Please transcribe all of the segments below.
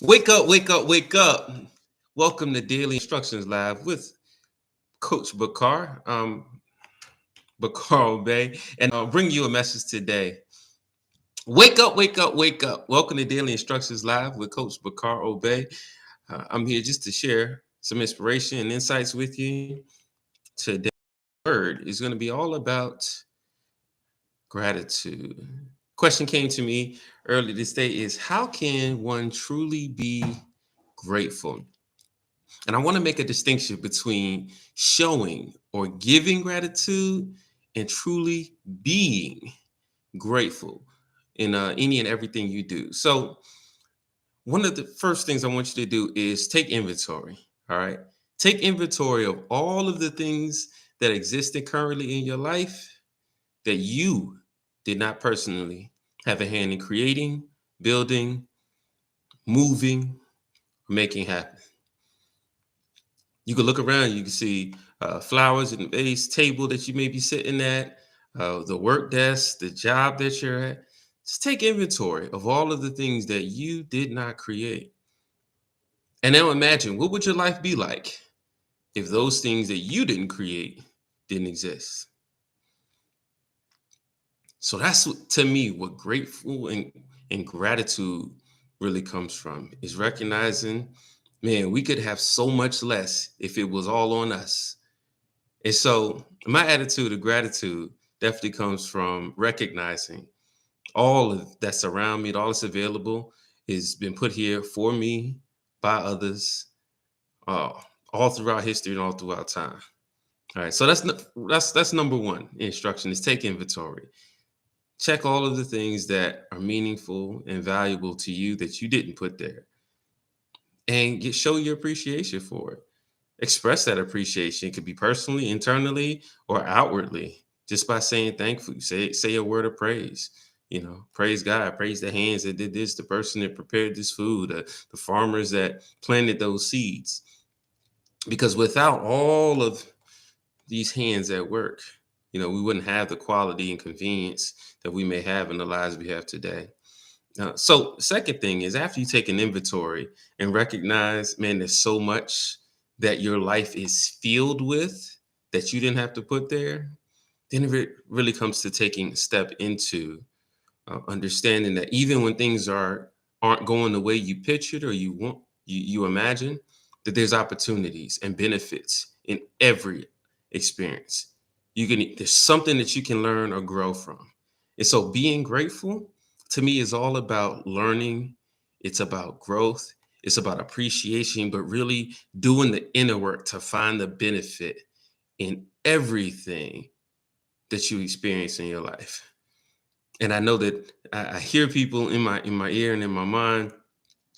Wake up, wake up, wake up. Welcome to Daily Instructions Live with Coach Bakar, Bakar Bay, and I'll bring you a message today. Wake up, wake up, wake up. Welcome to Daily Instructions Live with Coach Bakar Obey. I'm here just to share some inspiration and insights with you. Today's word is going to be all about gratitude. Question came to me earlier this day is how can one truly be grateful? And I want to make a distinction between showing or giving gratitude and truly being grateful in any and everything you do. So, one of the first things I want you to do is take inventory. All right. Take inventory of all of the things that existed currently in your life that you did not personally have a hand in creating, building, moving, making happen. You can look around, you can see flowers in the vase, table that you may be sitting at, the work desk, the job that you're at. Just take inventory of all of the things that you did not create. And now imagine what would your life be like if those things that you didn't create didn't exist. So that's to me what grateful and gratitude really comes from is recognizing, man, we could have so much less if it was all on us. And so my attitude of gratitude definitely comes from recognizing all of that's around me, all that's available has been put here for me by others, uh, all throughout history and all throughout time. All right, so that's number one instruction is take inventory. Check all of the things that are meaningful and valuable to you that you didn't put there, and show your appreciation for it. Express that appreciation. It could be personally, internally, or outwardly, just by saying thankful. Say a word of praise. Praise God, praise the hands that did this, the person that prepared this food, the farmers that planted those seeds. Because without all of these hands at work, we wouldn't have the quality and convenience that we may have in the lives we have today. So, second thing is after you take an inventory and recognize, man, there's so much that your life is filled with that you didn't have to put there, then it really comes to taking a step into understanding that even when things aren't going the way you pictured or you imagine, that there's opportunities and benefits in every experience. There's something that you can learn or grow from. And so being grateful to me is all about learning. It's about growth. It's about appreciation, but really doing the inner work to find the benefit in everything that you experience in your life. And I know that I hear people in my ear and in my mind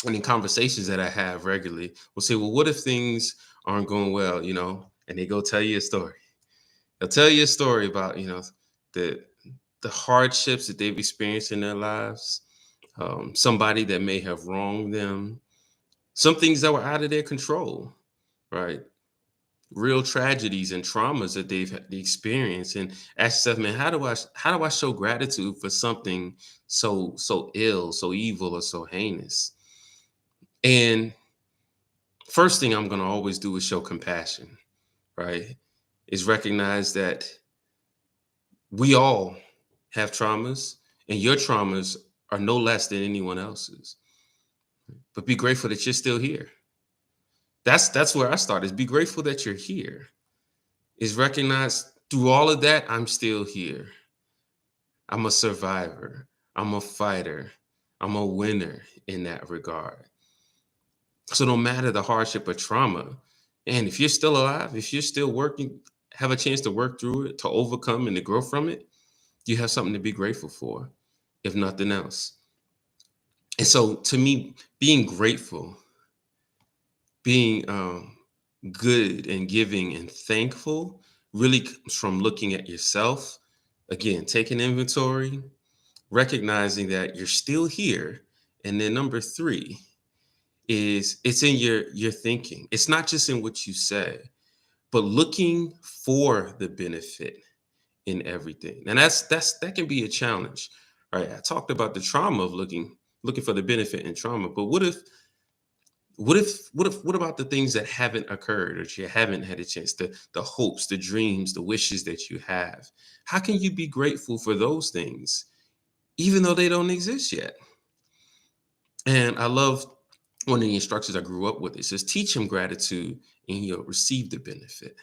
and in conversations that I have regularly will say, well, what if things aren't going well, and they go tell you a story. They'll tell you a story about, the the hardships that they've experienced in their lives, somebody that may have wronged them, some things that were out of their control, right? Real tragedies and traumas that they've experienced, and ask yourself, man, how do I show gratitude for something so ill, so evil, or so heinous? And first thing I'm going to always do is show compassion, right? Is recognize that we all have traumas, and your traumas are no less than anyone else's. But be grateful that you're still here. That's where I start. Is be grateful that you're here. Is recognize through all of that, I'm still here. I'm a survivor. I'm a fighter. I'm a winner in that regard. So no matter the hardship or trauma, and if you're still alive, if you're still working, have a chance to work through it, to overcome and to grow from it, you have something to be grateful for, if nothing else. And so to me, being grateful, being good and giving and thankful really comes from looking at yourself, again, taking inventory, recognizing that you're still here. And then number three is it's in your thinking. It's not just in what you say, but looking for the benefit in everything. And that can be a challenge, right? I talked about the trauma of looking for the benefit in trauma, but what if What about the things that haven't occurred, or you haven't had a chance, the hopes, the dreams, the wishes that you have? How can you be grateful for those things even though they don't exist yet? And I love one of the instructions I grew up with. It says, teach him gratitude and he'll receive the benefit.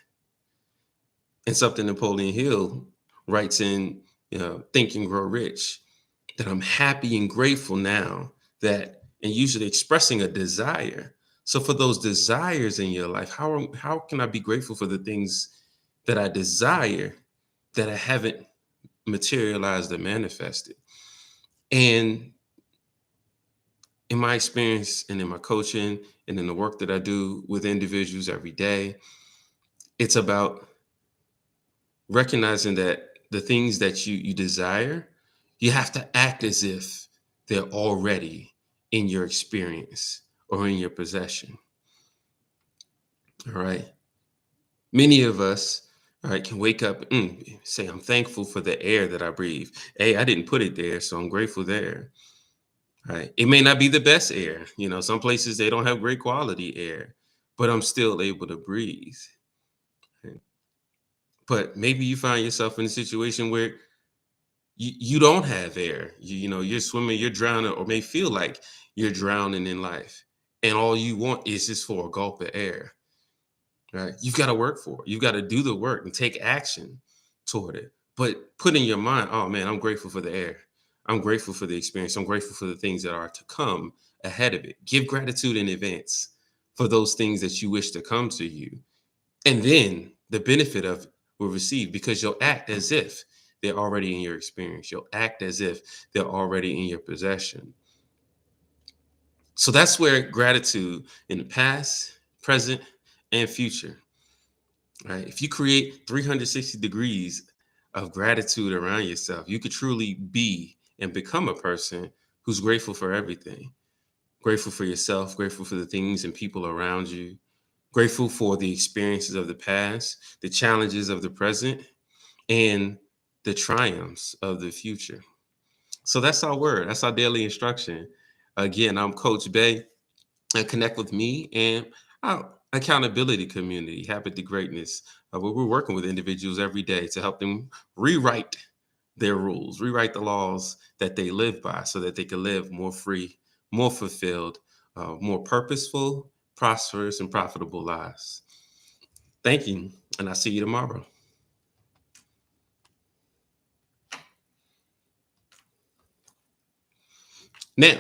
And something Napoleon Hill writes in, Think and Grow Rich, that I'm happy and grateful now that, and usually expressing a desire. So for those desires in your life, how can I be grateful for the things that I desire that I haven't materialized or manifested? And in my experience and in my coaching and in the work that I do with individuals every day, it's about recognizing that the things that you desire, you have to act as if they're already in your experience or in your possession. All right. Many of us, all right, can wake up and say, I'm thankful for the air that I breathe. Hey, I didn't put it there, so I'm grateful there. Right. It may not be the best air. Some places they don't have great quality air, but I'm still able to breathe. Right? But maybe you find yourself in a situation where you don't have air. You're swimming, you're drowning, or may feel like you're drowning in life. And all you want is just for a gulp of air. Right? You've got to work for it. You've got to do the work and take action toward it. But put in your mind, oh man, I'm grateful for the air. I'm grateful for the experience. I'm grateful for the things that are to come ahead of it. Give gratitude in advance for those things that you wish to come to you. And then the benefit of will receive, because you'll act as if they're already in your experience. You'll act as if they're already in your possession. So that's where gratitude in the past, present, and future. Right? If you create 360 degrees of gratitude around yourself, you could truly be and become a person who's grateful for everything. Grateful for yourself, grateful for the things and people around you, grateful for the experiences of the past, the challenges of the present, and the triumphs of the future. So that's our word. That's our daily instruction. Again, I'm Coach Bay. Connect with me and our accountability community, Habit to Greatness, where we're working with individuals every day to help them rewrite their rules, rewrite the laws that they live by so that they can live more free, more fulfilled, more purposeful, prosperous, and profitable lives. Thank you, and I'll see you tomorrow. Now,